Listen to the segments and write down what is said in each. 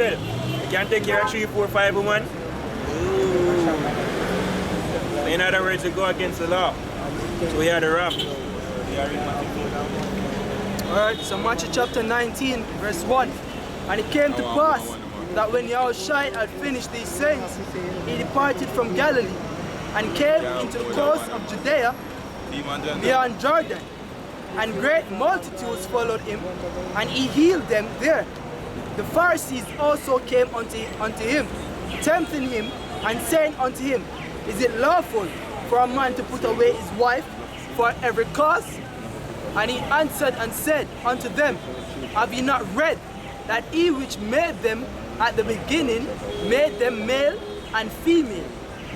said, you can take care of 3, 4, 5 women. In other words, you go against the law. So we are the wrong. Alright, so Matthew chapter 19, verse 1. And it came to pass that when Yahushua had finished these sayings, he departed from Galilee and came into the coast of Judea beyond Jordan. And great multitudes followed him, and he healed them there. The Pharisees also came unto him, tempting him, and saying unto him, Is it lawful for a man to put away his wife for every cause? And he answered and said unto them, Have ye not read that he which made them at the beginning made them male and female,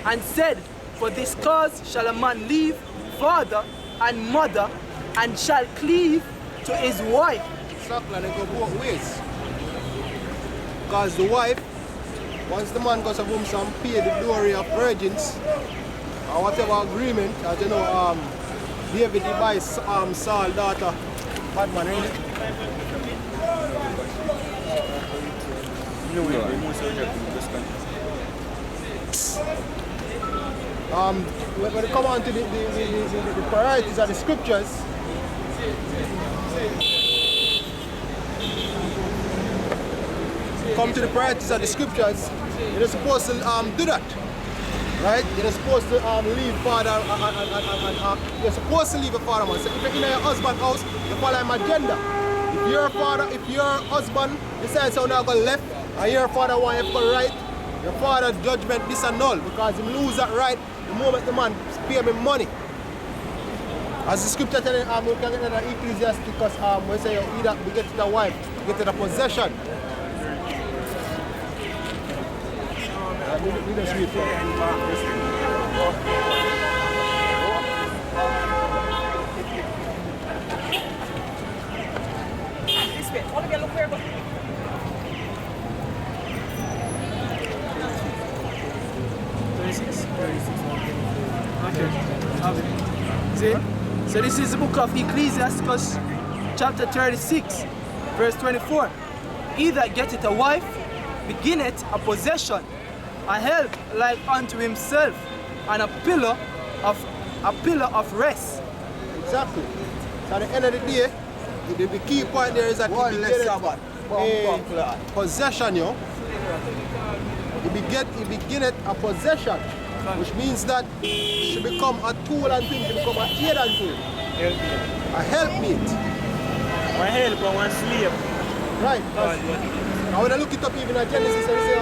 and said, For this cause shall a man leave father and mother, and shall cleave to his wife. Exactly, they go both ways. Because the wife, once the man goes home and pay the dowry of virgins, or whatever agreement, as you know, David buys Saul's daughter, bad man, ain't it? When it comes on to the priorities of the scriptures, come to the priorities of the scriptures, you're supposed to do that, right? You're supposed to leave father and you're supposed to leave a father man. So if you're in your husband's house, you follow him agenda. If your father, if your husband decides how now go left, and your father want you to go right, your father's judgment disannul because he lose that right the moment the man pay him money. As the scripture telling we can get another Ecclesiasticus we say you either we get to the wife, get to the possession. We just read This way, all of you look where go. Okay. See? So this is the book of Ecclesiasticus, chapter 36, verse 24. He that getteth a wife beginneth a possession, a help like unto himself, and a pillar of rest. Exactly. So at the end of the day, the key point there is that if you get a possession, you begin it a possession, which means that she become a tool and thing, she become a aid and tool. A helpmate. One help and one slave. Right. Now when I look it up even at Genesis and say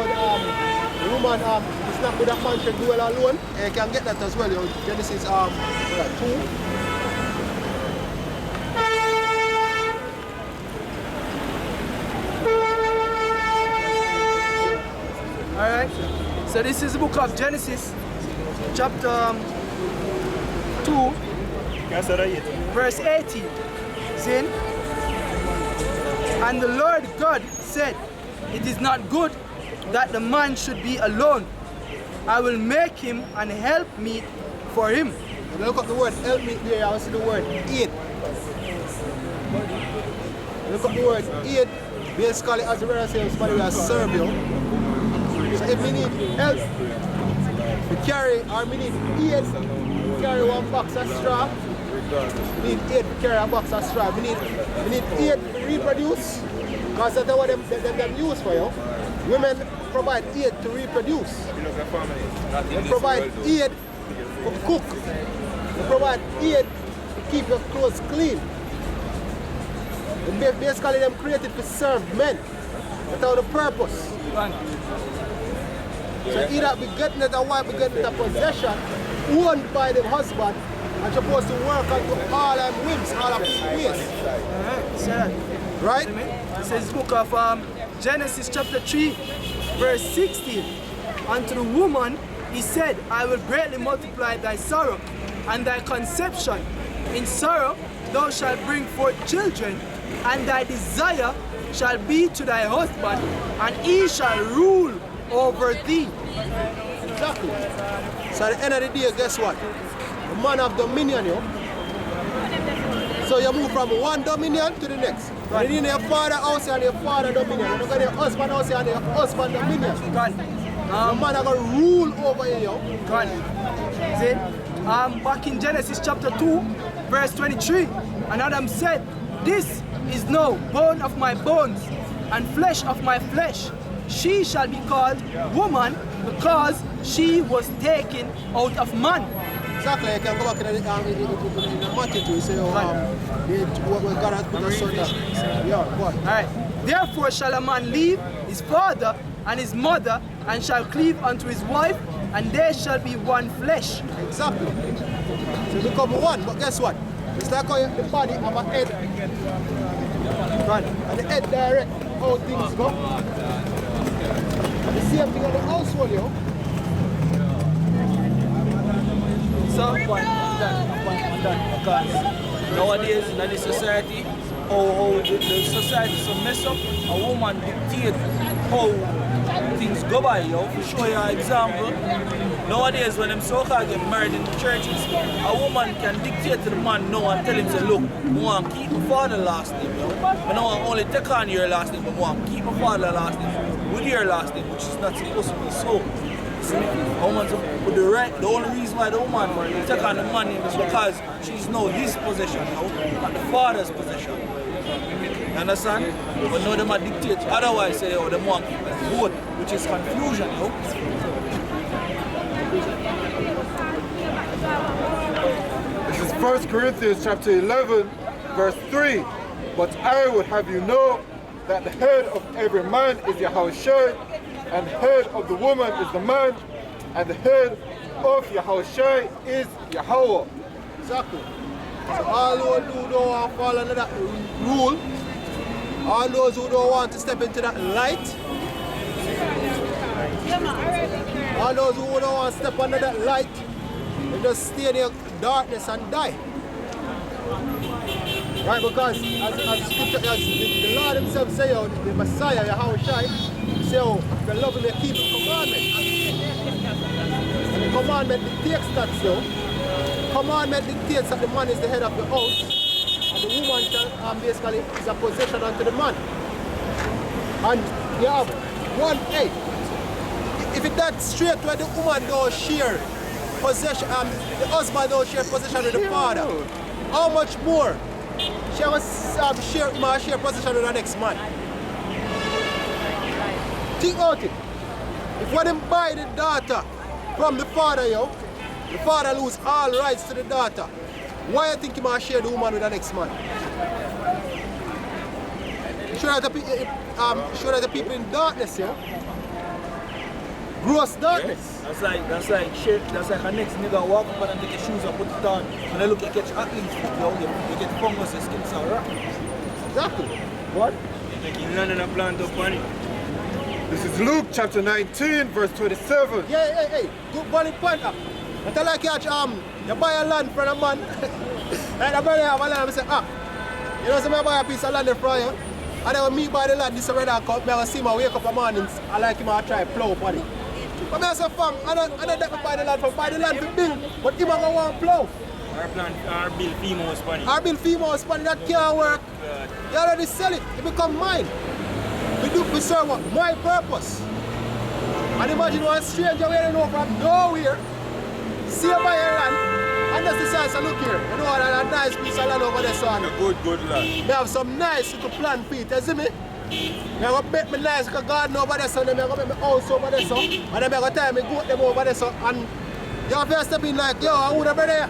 the woman it's not good that man should do well alone, you can get that as well. Genesis 2. Alright, so this is the book of Genesis, chapter 2, verse 18. See? And the Lord God said, It is not good that the man should be alone. I will make him an helpmeet for him. When you look up the word helpmeet there, you see the word aid. Look up the word aid, basically as the brother says, somebody will serve you. So if we need help to carry, or we need aid to carry one box of straw, we need aid to carry a box of straw. We need aid to reproduce, because that's what them use for you. Women provide aid to reproduce. They provide aid to cook. They provide aid to keep your clothes clean. And basically them created to serve men without a purpose. So either we getting it a wife, we getting it a possession owned by the husband and supposed to work on all them whims, all of his ways. Right? It says book of Genesis chapter 3, verse 16. Unto the woman he said, I will greatly multiply thy sorrow and thy conception. In sorrow thou shalt bring forth children, and thy desire shall be to thy husband, and he shall rule over thee. Exactly. So at the end of the day, guess what? The man of dominion, So you move from one dominion to the next. When you're in your father house and your father dominion. When you go to your husband house and your husband dominion. God. The man are going to rule over you, yo. God. See? Back in Genesis chapter 2, verse 23, and Adam said, "This is now bone of my bones and flesh of my flesh. She shall be called woman because she was taken out of man." Exactly, you can go back in the Matthew to say, what God has put us on that. Yeah, go on. Alright. "Therefore shall a man leave his father and his mother, and shall cleave unto his wife, and they shall be one flesh." Exactly. So you become one, but guess what? It's like how the body have a head. Right. And the head direct how things go. And the same thing on the household, yo. So, I'm done. Because nowadays in this society, how the society is so messed up, a woman dictates how things go by, yo. To show you an example, nowadays when them so-called get married in the churches, a woman can dictate to the man now and tell him, say, "Look, I want to keep my father's last name, yo. I don't want to only take on your last name, but I want to keep my father's last name with your last name," which is not supposed to be so. See, a woman with the only reason why the woman take on the man name is because she's now his possession, yo, not the father's possession. You understand? But now they might dictate. Otherwise, say, "Oh, they want to keep both," which is confusion, yo. This is 1 Corinthians chapter 11, verse 3. "But I would have you know that the head of every man is Yahushua, and the head of the woman is the man, and the head of Yahushua is Yahweh." Exactly. So all those who don't want to follow that rule, all those who don't want to step into that light, all those who don't want to step under that light, they just stay in the darkness and die. Right, because as scripture, as the Lord himself say, the Messiah, Yahushua, say, "The love will keep the commandment." And the commandment dictates that, so. Commandment dictates that the man is the head of the house, and the woman basically is a possession unto the man. And you have one, hey, if it's that straight where the woman don't share possession, the husband don't share possession with the father, how much more she must share possession with the next man? Think about it. If when them buy the daughter from the father, yo, the father lose all rights to the daughter, why you think he must share the woman with the next man? Show that the people in darkness, yo. Gross darkness. That's like a next nigga walk up and take his shoes and put it on. When I look at catch athletes, you get fungus and skin sour. Exactly. What? Like in London, a plant up on it. This is Luke chapter 19, verse 27. Yeah, hey, good valid point up. I tell you catch you buy a land from a man. And the brother have a land, I say, you know, so I buy a piece of land from you. And then when me buy the land, this brother come, I see him wake up in the morning, I like him to try plow upon it. But I say, fam, I don't buy the land for build, but him going to want to plow. Our bill female spanning. Our bill female spanning, that can't work. You already sell it, it become mine. We serve what? My purpose. And imagine one stranger where you know from nowhere, see you buy your land, and just decide to look here. You know what, a nice piece of land over there, son. A good land. We have some nice little plan for it, you see me? I'm going to make me nice because garden over there, son. I'm going to make my house over there, son. And I'm going to tell me goat them over there, son. And you have to step in like, yo, I want to be there.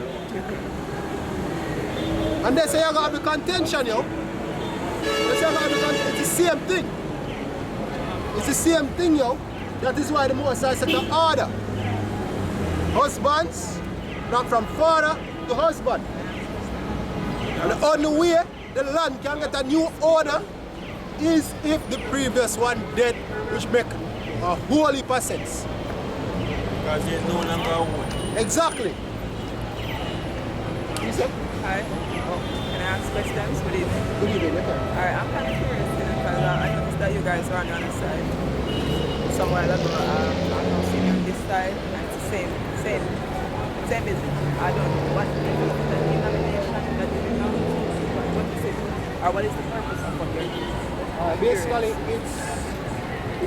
And they say you're going to have the contention, yo. They say you're going to have the contention. It's the same thing. It's the same thing, yo. That is why the Most High set the order. Husbands, not from father to husband. And the only way the land can get a new order is if the previous one dead, which make a whole heap of sense. Because there's no longer a wood. Exactly. You say? Hi. Can I ask questions? Good evening. Good evening, okay. Alright, I'm kind of curious because I noticed that you guys are on the other side. Somewhere ago, I'm seeing on this side, and it's the same business. I don't know what denomination that you belong to. is it? Or what is the purpose of what you're doing? Basically, it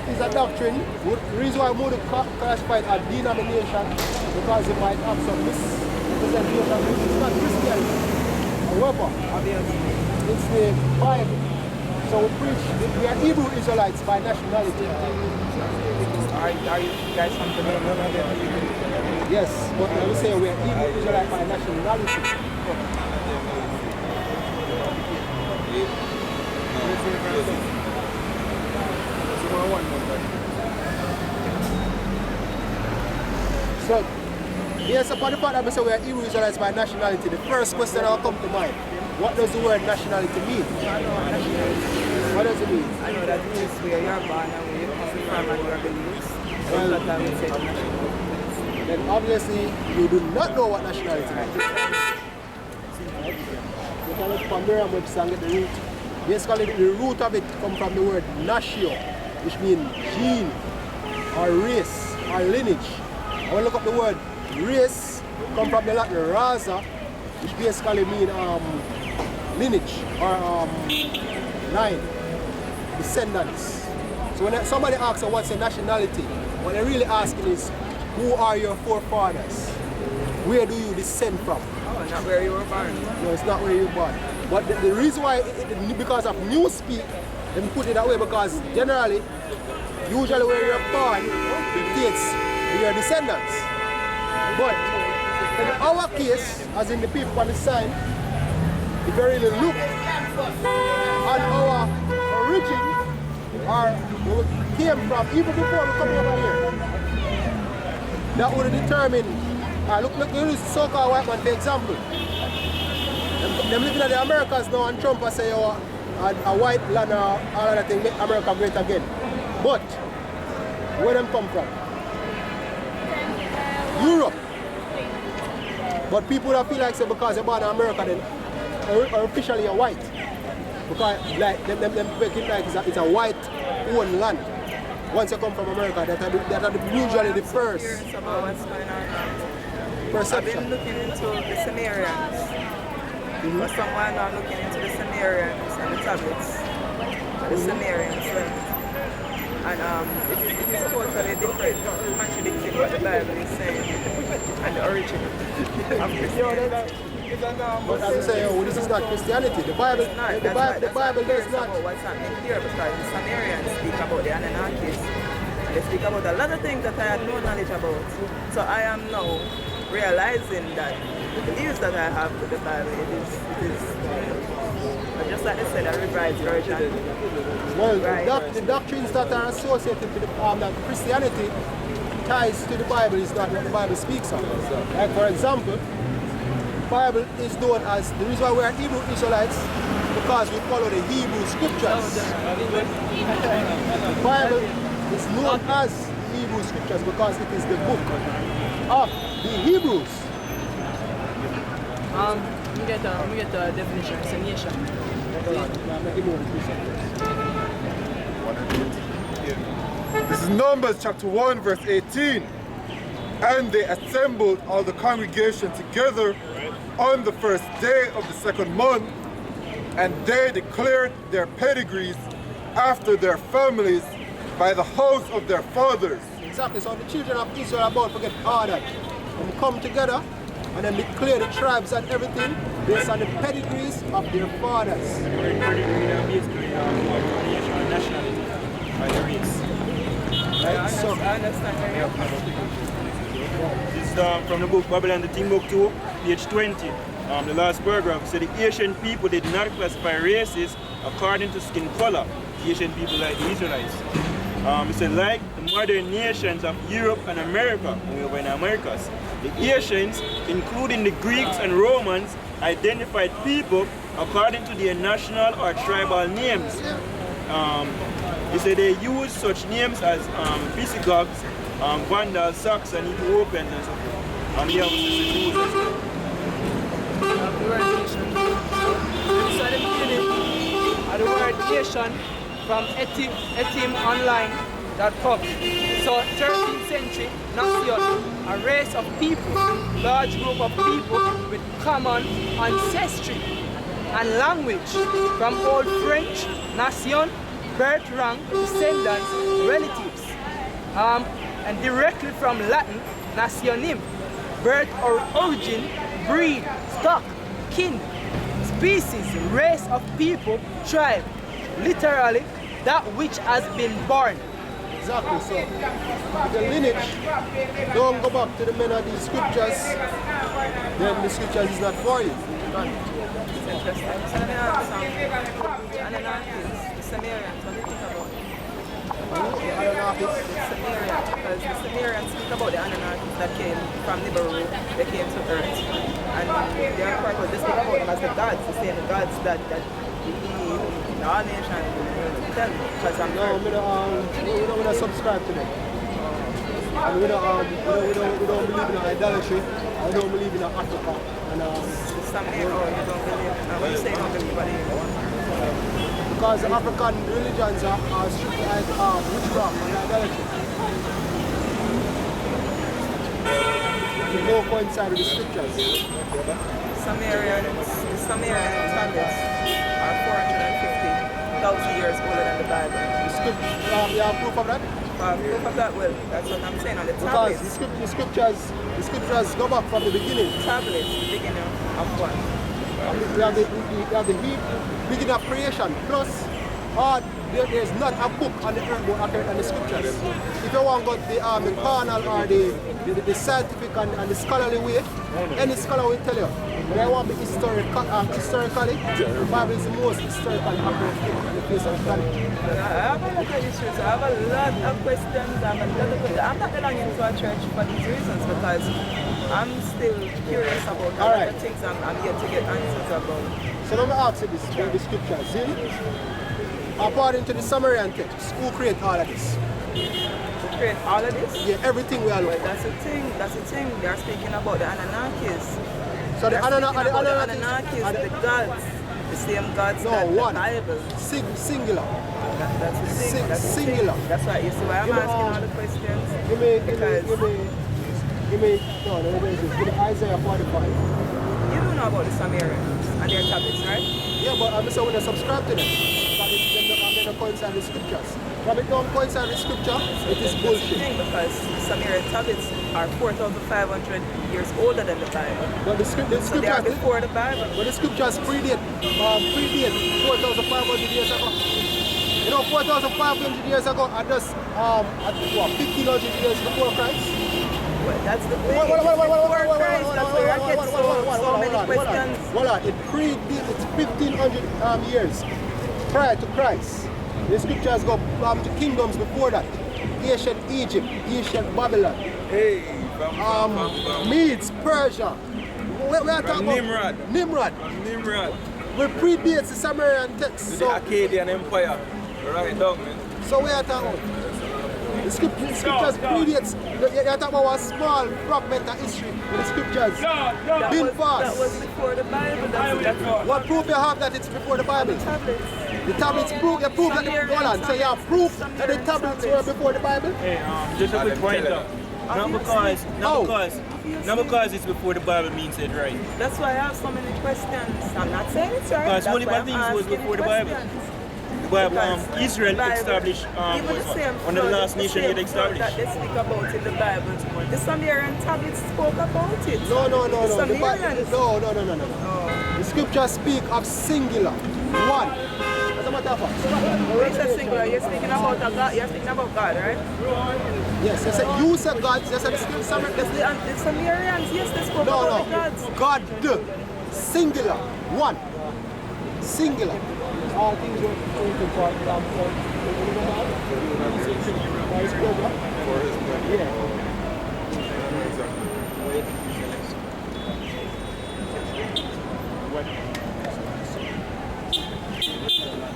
is a doctrine. The reason why I would classify it as denomination because it might have some misrepresentation. It's not Christianity. However, it's the Bible. So we preach, we are Hebrew Israelites by nationality. Are you guys from the Yes, but I would say we are Hebrew Israelites by nationality. So, yes, upon the fact that we say we are Hebrew Israelites by nationality, the first question that will come to mind, what does the word nationality mean? What does it mean? I know that means where you're born and where you come from and your beliefs. Well, That's what I would say nationality. Then obviously you do not know what nationality means. You can look from Merriam-Webster and get the root. Basically, the root of it comes from the word natio, which means gene, or race, or lineage. I will look up the word race, come from the Latin rasa, which basically means lineage, or line, descendants. So when somebody asks what's your nationality, what they're really asking is, who are your forefathers? Where do you descend from? Oh, not where you were born. No, it's not where you were born. But the reason why, because of newspeak, they put it that way because generally, usually where you're born dictates your descendants. But in our case, as in the people on the sign, if you really look at our origin, or where we came from, even before we come over here, that would determine. Look at this so-called white man, for example. Them living in the Americas now, and Trump say, oh, a white land or all of that thing make America great again. But where them come from? Europe. But people that feel like say because they're born in America, then are officially a white. Because like them make it like it's a white owned land. Once you come from America, that are usually the first. Curious about what's going on now. Perception. I've been looking into the Sumerians. For someone I'm looking into the Sumerians and the tablets. The Sumerians left. And it is totally different, contradicting what the Bible is saying and the origin of Christianity. But as I say, this is not Christianity. The Bible, It's not. the Bible does not. About what's happening here because the Sumerians speak about the Anunnakis. They speak about a lot of things that I had no knowledge about. So I am now realizing that the beliefs that I have with the Bible, it is just like they said, a revised version. Well, the doctrines that are associated with that Christianity ties to the Bible is not what the Bible speaks of. Like for example, the Bible is known as, the reason why we are Hebrew Israelites, because we follow the Hebrew scriptures. The Bible is known as the Hebrew scriptures because it is the book of the Hebrews. We get a definition. It's a nation. This is Numbers chapter 1 verse 18. And they assembled all the congregation together on the first day of the second month, and they declared their pedigrees after their families by the house of their fathers. Exactly, so the children of Israel are about to get ordered and come together and then declare the tribes and everything based on the pedigrees of their fathers. Nationality by the race. Right? So, I understand where you're coming from. This is from the book Babylon the Timbuktu, page 20. The last paragraph said the Asian people did not classify races according to skin color. The Asian people like the Israelites. It said like the modern nations of Europe and America, when we were in Americas, the Asians, including the Greeks and Romans, identified people according to their national or tribal names. They say they use such names as Visigoths, Vandals, Saxons, Ethiopians, and so forth. And here was the Jews as well. The word nation. So at the beginning, the word nation from etymonline.com. So 13th century, nation, a race of people, large group of people with common ancestry. and language, from Old French, nation, birth, rank, descendants, relatives, and directly from Latin, nationem, birth or origin, breed, stock, kin, species, race of people, tribe, literally that which has been born. Exactly, so the lineage don't go back to the men of these scriptures, then the scriptures is not for you. It's interesting. So let me ask the Anunnakis, the Sumerians, what do you think about them? The Anunnakis, The Sumerians, because the Sumerians speak about the Anunnakis that came from Nibiru, they came to Earth. And they are quite good. They speak about them as the gods, the same gods that all nations tell me, because I'm no, we don't subscribe to them. And we don't believe in idolatry, we don't believe in Africa. And some you don't believe. When you say you don't believe, what do you mean? because the African religions are strictly witchcraft and idolatry. They don't coincide with the scriptures. The Sumerian tablets are 450,000 years older than the Bible. The scripture, you have proof of that? Proof of that, well, that's what I'm saying on the Because tablets. the scriptures go back from the beginning. Tablets, the beginning of what? We have the beginning of creation. Plus, there's not a book on the earth but on the scriptures. If you want to go the carnal or the scientific and the scholarly way, any scholar will tell you. But I want to be historically, the Bible is the most historically accurate thing on the face of the planet. I have a lot of issues. I have a lot of questions. I'm not belonging to a church for these reasons because I'm still curious about a lot of things I'm yet to get answers about. So let me ask you this, the scriptures. See? According to the Sumerian text, who created all of this? To create all of this? Yeah, everything we are looking Well, that's the thing. They are speaking about the Anunnakis. So the Anunnakis, Anunnakis, the gods, the same gods no, that one. the Bible. Singular. That's the thing. That's the Singular. thing. That's why you see why I'm asking all the questions. Give me Isaiah 45. You don't know about the Sumerians and their tablets, right? Yeah, but I'm saying when I subscribe to them, they don't coincide with scriptures. When it don't coincide with scripture, it is bullshit. Because Sumerian tablets are 4,500 years older than the Bible. But the So they are scriptures, before the Bible. but the scriptures predate 4,500 years ago. You know, 4,500 years ago, I just 1,500 years before Christ. Well, that's the thing. Hold So many questions. Hold on, it predates 1,500 years prior to Christ. The scriptures go to kingdoms before that. Ancient Egypt, ancient Babylon. Medes, Persia. We are talking about Nimrod. We predates the Sumerian text. The Akkadian Empire. Right down, man. So we are talking about the scriptures predates. You are talking about a small fragment of history in the scriptures. That was before the Bible. That's What proof you have that it's before the Bible? tablets. The tablets prove you prove that hold on. So you have proof that the tablets were before the Bible? Hey, just a quick point though. Not because it's before the Bible means it right. That's why I have so many questions. I'm not saying it's right. Because That's only why one I'm thing was asking before the Bible. questions. The Bible, Because Israel Bible, established, even the same one of the flood, last nations yet the same flood established. that they speak about in the Bible. The Sumerian tablets spoke about it. No. The The Bible, Sumerians. no. The scriptures speak of singular. One. As a matter of fact. When you say singular, you're speaking about a God. You're speaking about God, right? Yes, you said God, you said the Sumerian. The Sumerians, yes, they spoke about the gods. God, singular. One. Singular. All things were created for his pleasure. Yeah.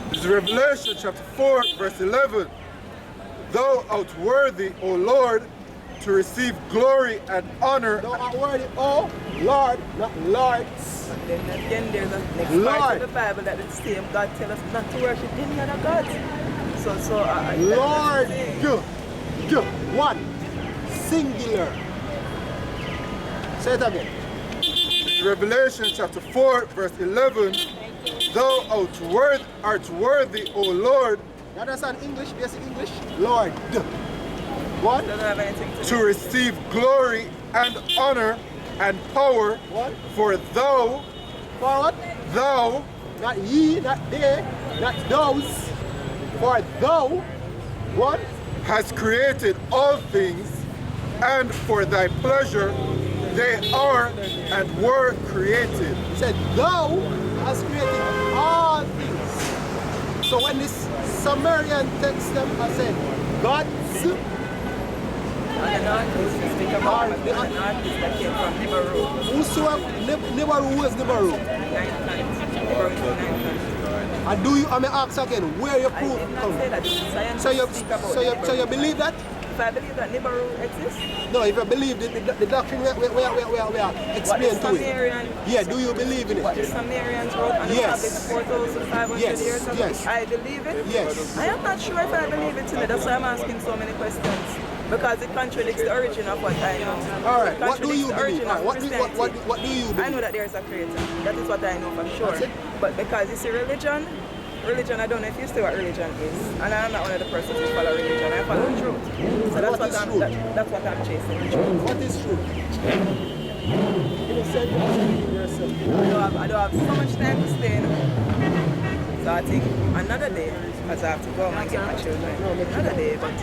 This is Revelation chapter 4, verse 11. Thou art worthy, O Lord, to receive glory and honor. Thou art worthy, oh Lord, not lords. Then again, there's a next Lord. part of the Bible that the same God tells us not to worship any other gods. Lord, one, singular. Say it again. Revelation chapter 4, verse 11. thou art worthy, O Lord, You understand English, basic English? Lord. What? Doesn't have anything to to receive glory and honor and power, What? for thou, For what? thou, Not ye, not they, not those. For thou, what? hast created all things, and for thy pleasure they are and were created. He said, thou hast created all things. So when this Sumerian text them, I said, God's, And an artist, we speak about an artist that came from Nibiru. whosoever, Nibiru is Nibiru. And do you, I may ask again, where your I proof did not come say from? that. Scientists So you, speak about so you Nibiru. believe that? If I believe that Nibiru exists, No, if you believe the doctrine we are what the explained to it. Sumerian, Yeah, do you believe in what the it? Sumerians wrote on the Yes. tablets 4,500 Yes, years ago, yes. I believe it? Yes. I am not sure if I believe it today. That's why I'm asking so many questions. Because it contradicts the origin of what I know. All right, It what do contradicts you the believe? origin All of right, what do you Christianity. believe? I know that there is a creator. That is what I know for sure. That's it. But because you see religion, I don't know if you see what religion is. And I'm not one of the persons who follow religion. I follow the truth. So that's What is truth? that's what I'm chasing, the truth. What is true? Innocent, yourself. I don't have so much time to stay. So I think another day, because I have to go home and get my children. Another day, but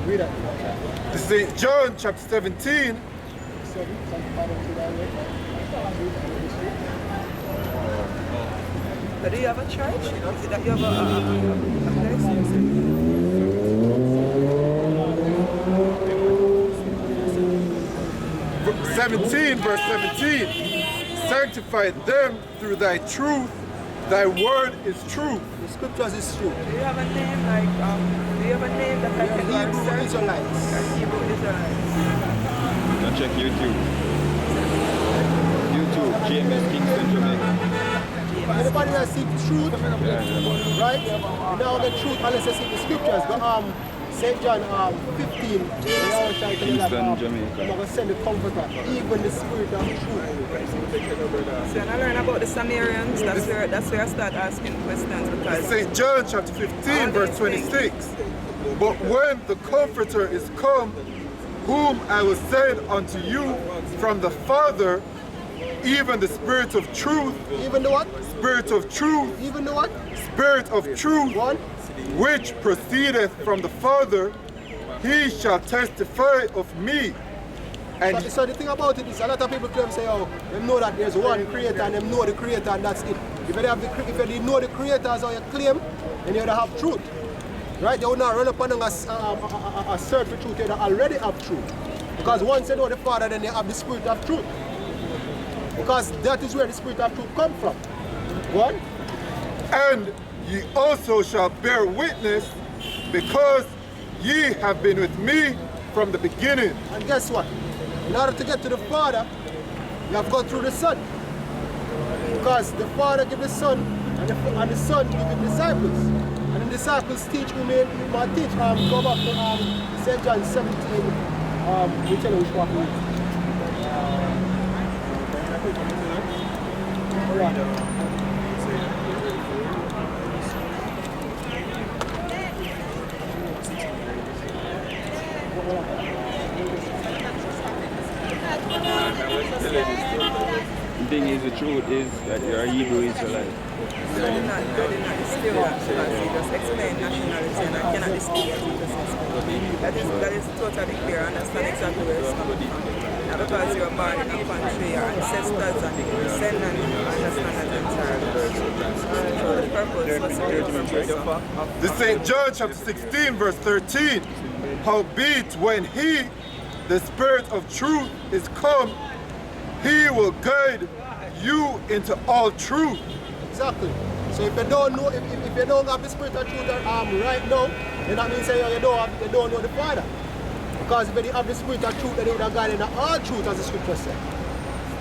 Read that. This is St. John chapter 17, but do you have a church? Is it that you have a place? 17, verse 17. Sanctify them through thy truth. Thy word is truth. The scriptures is true. Do you have a name like, do you have a name that I can go and Hebrew search? Israelites. Hebrew Israelites. Now check YouTube. YouTube, GMS Kingston, Jamaica. Anybody that seek truth, right? You know the truth unless you seek the scriptures. But St. John 15, they always try to tell you that Kingston, I'm Jamaica. going to send the comforter, even the spirit of truth. So when I learn about the Sumerians, that's where I start asking questions because St. John chapter 15, verse 26. But when the Comforter is come, whom I will send unto you from the Father, even the Spirit of truth, Even the what? Spirit of truth, Even the what? Spirit of truth, One? which proceedeth from the Father, he shall testify of me. And So the thing about it is a lot of people claim say, oh, they know that there's one creator and they know the creator and that's it. If they know the creator as how you claim, then you would have truth. Right? They would not run up on a search for truth, they already have truth. Because once they know the Father, then they have the Spirit of truth. Because that is where the Spirit of truth comes from. One? And ye also shall bear witness, because ye have been with me from the beginning. And guess what? In order to get to the Father, you have to go through the Son. Because the Father gives the Son, and the Son gives the disciples. And the disciples teach who may teach. Go back to St. John 17. We tell you which one it is. The thing is, the truth is that you're a Hebrew Israelite. I did not distill that because he just explained nationality and I cannot distill what he just explained. That is totally clear. I understand exactly where it's coming from. Now because you were born in a country, your ancestors and your descendants, I understand that entirely. So the purpose was to get from yourself. This is St. John chapter 16, verse 13. Howbeit, when he, the Spirit of truth, is come, he will guide you into all truth. Exactly. So if you don't know, if you don't have the Spirit of truth right now, then that means you don't know the Father. Because if you have the Spirit of truth, then you would have guided into all truth, as the Scripture said.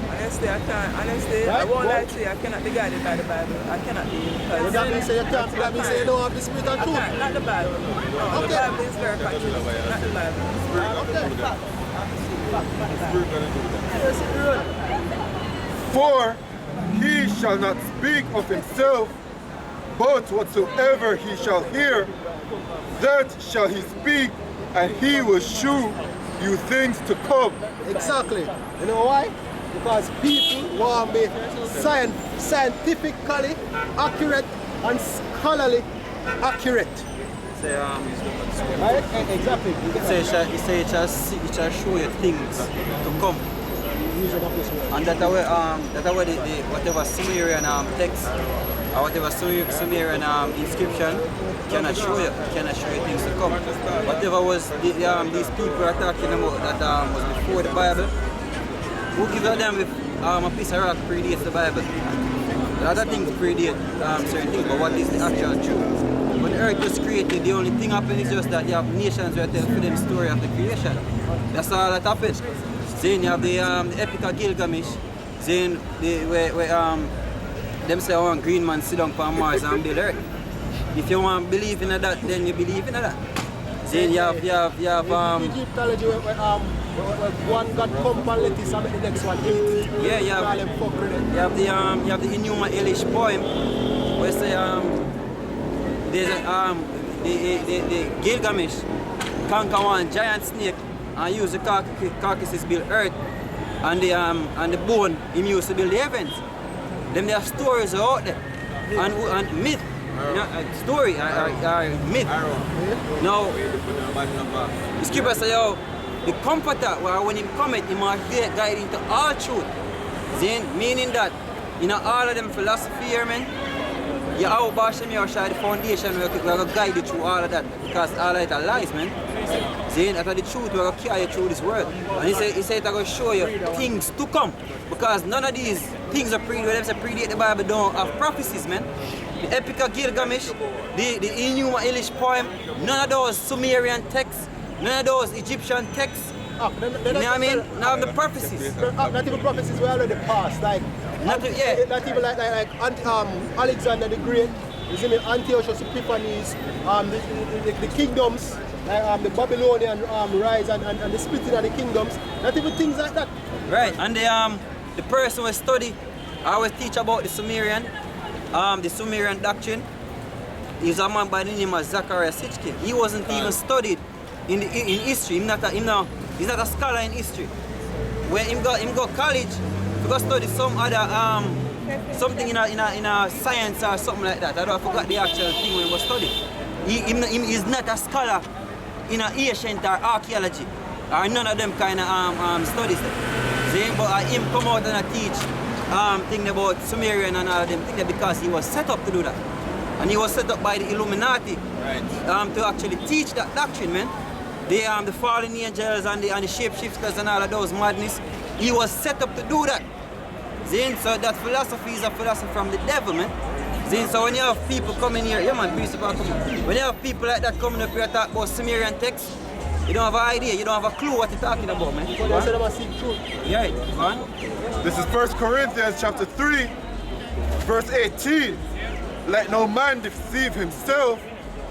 Honestly, I can't. Honestly, I won't lie to you. I cannot be guided by the Bible. I cannot be. Because That means you can't. That means you don't have the Spirit of I truth. can't. Not the Bible. No, the Okay. Bible is very factual. Not the Bible. Okay. For he shall not speak of himself, but whatsoever he shall hear, that shall he speak, and he will shew you things to come. Exactly. You know why? Because people want to be scientifically accurate and scholarly accurate. Right? Exactly. He say it shall show you things to come. And that way, the whatever Sumerian text or whatever Sumerian inscription cannot show you things to come. Whatever was these people are talking about that was before the Bible, who gives a damn if a piece of rock predates the Bible? A lot of things predate certain things, but what is the actual truth? When the earth was created, the only thing happened is just that you have nations who tell for them story of the creation. That's all that happened. Then you have the Epic of Gilgamesh. Then them say one green man sit down on Mars and build earth. If you want to believe in that, then you believe in that. Then you have Egyptology where one got come and let this and the next one eat. Yeah, you have the Enuma Elish poem where say the Gilgamesh conquer one giant snake and use the carcasses build earth, and the bone him used to build the heavens. Them there are stories out there and myth. Story myth. Now the scripture say the comforter when him cometh, he must guide into all truth. Then meaning that all of them philosophy here, man, Yahweh Bashem Yahushua the foundation we're going to guide you through all of that, because all of it are lies, man. Then after the truth we're going to carry you through this world. And he said it's going to show you things to come, because none of these things are predate the Bible don't have prophecies, man. The Epic of Gilgamesh, the Enuma Elish poem, none of those Sumerian texts, none of those Egyptian texts. You know what I mean? Now the prophecies. Not even prophecies were already passed. Like not even like Alexander the Great, Antiochus Epiphanes, the kingdoms, like the Babylonian rise and the splitting of the kingdoms. Not even things like that. Right, and the person who study, I always teach about the Sumerian doctrine. He's a man by the name of Zachariah Sitchin. He wasn't even studied in history. He's not a scholar in history. When him go college, he go study some other something in a science or something like that. I forgot the actual thing when he was studying. He's not a scholar in ancient or archaeology or none of them kind of studies. But him come out and teach thing about Sumerian and all of them things because he was set up to do that. And he was set up by the Illuminati to actually teach that doctrine, man. The fallen angels and the shapeshifters and all of those madness, he was set up to do that. So that philosophy is a philosophy from the devil, man. So when you have people coming here, yeah man, when you have people like that coming up here and talk about Sumerian texts, you don't have an idea, you don't have a clue what you're talking about, man. Yeah, man. This is 1 Corinthians chapter 3, verse 18. Let no man deceive himself.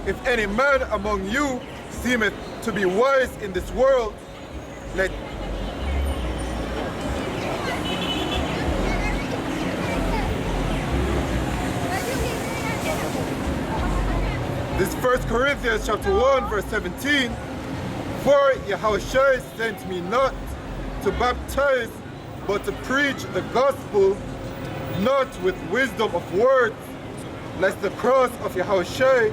If any man among you seemeth to be wise in this world, let this 1 Corinthians chapter 1 verse 17. For Yahushua sent me not to baptize, but to preach the gospel, not with wisdom of words, lest the cross of Yahushua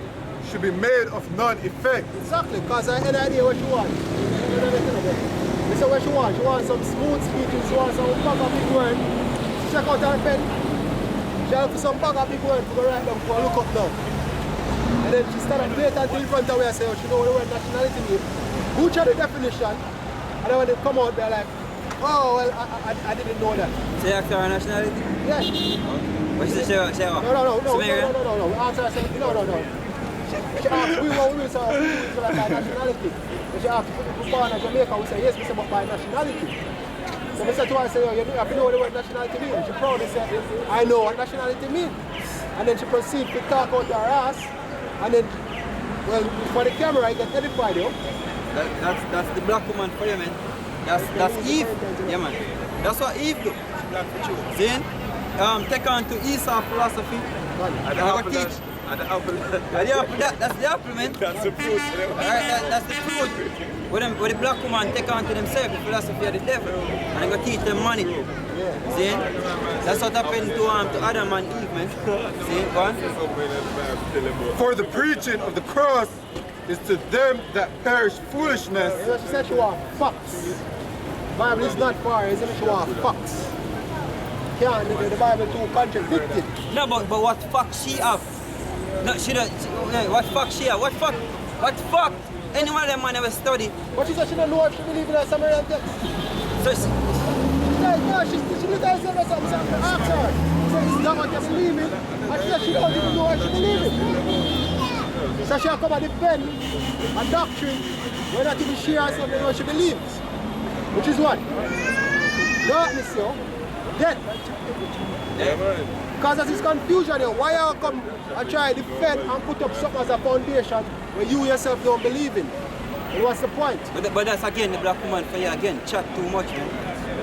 should be made of none effect. Exactly, because I had an idea what you want. This is what she wants. She wants some smooth speaking, she wants some bag of big word. Check out her pen. She has some bag of big word to go right down for a look up now. And then she started blatantly in front of me and say, oh, she know what the word nationality means. Who tried the definition? And then when they come out, they're like, oh, well, I didn't know that. Say after our nationality? Yes. What she say? No. Sumerian? No. Answer her, no. She asked, we will say, by nationality. And she asked, if we born in Jamaica, we say, yes, we say, but by nationality. So we said to her, I say, you have to know what the word nationality means. She proudly said, I know what nationality means. And then she proceeded to talk out her ass. And then, well, for the camera, you get edified, yo. That's the black woman for you, man. That's Eve. Yeah, man. That's what Eve do. See? take on to Esau philosophy. And the I'm apple, gonna teach. and the apple. That's the apple, man. That's the fruit. Alright, that's the fruit. With the black woman take on to themselves the philosophy of the devil. And I'm gonna teach them money. See? That's what happened to Adam and Eve, man. See? Go on. For the preaching of the cross is to them that perish foolishness. She said she want facts. Bible is not far, isn't it? She want facts. Can't the Bible too contradicted. No, but what fuck she have? No, she don't. What fuck she have? What fuck? Any one of them man never study. But she said she don't know if she believe in a Samaritan text. So she, No, she didn't tell herself something. So I asked her. She said, is that what you believe in? And she said she don't even know what she believe in. So she'll come and defend a doctrine when not even she herself knows what she believes. Which is what? Darkness, yo. Death. Because there's this confusion here. Why you come and try to defend and put up something as a foundation where you yourself don't believe in? And what's the point? but that's again the black woman for you again. Chat too much, man.